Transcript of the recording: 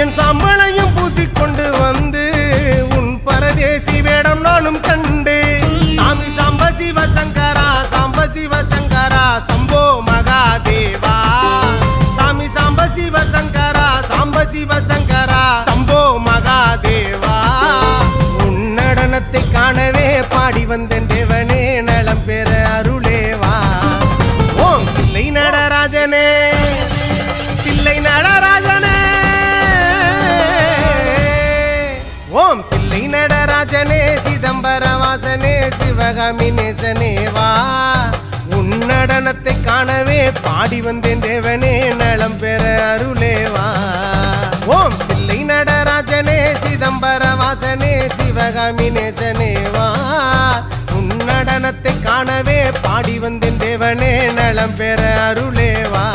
என் சாம்பளையும் பூசிக்கொண்டு வந்து உன் பரதேசி வேடம் நானும் கண்டு சாமி சாம்ப சிவசங்கரா சாம்ப சிவசங்கரா சம்போ மகாதேவா சாமி சாம்ப சிவசங்கரா சாம்ப சிவசங்கரா சம்போ மகாதேவா உன் நடனத்தை காணவே பாடி வந்தேன் தேவனே நலம் பெற அருளேவா ஓம் தில்லை நடராஜனே தில்லை நடராஜனே ஓம் தில்லை நடராஜனே சிதம்பர வாசனே சிவகாமி நேசனேவா உன் நடனத்தை காணவே பாடி வந்தேன் தேவனே நலம் பெற அருளேவா ஓம் தில்லை நடராஜனே சிதம்பர வாசனே சிவகாமி நேசனேவா உன் நடனத்தை காணவே பாடி வந்தேன் தேவனே நலம் பெற அருளேவா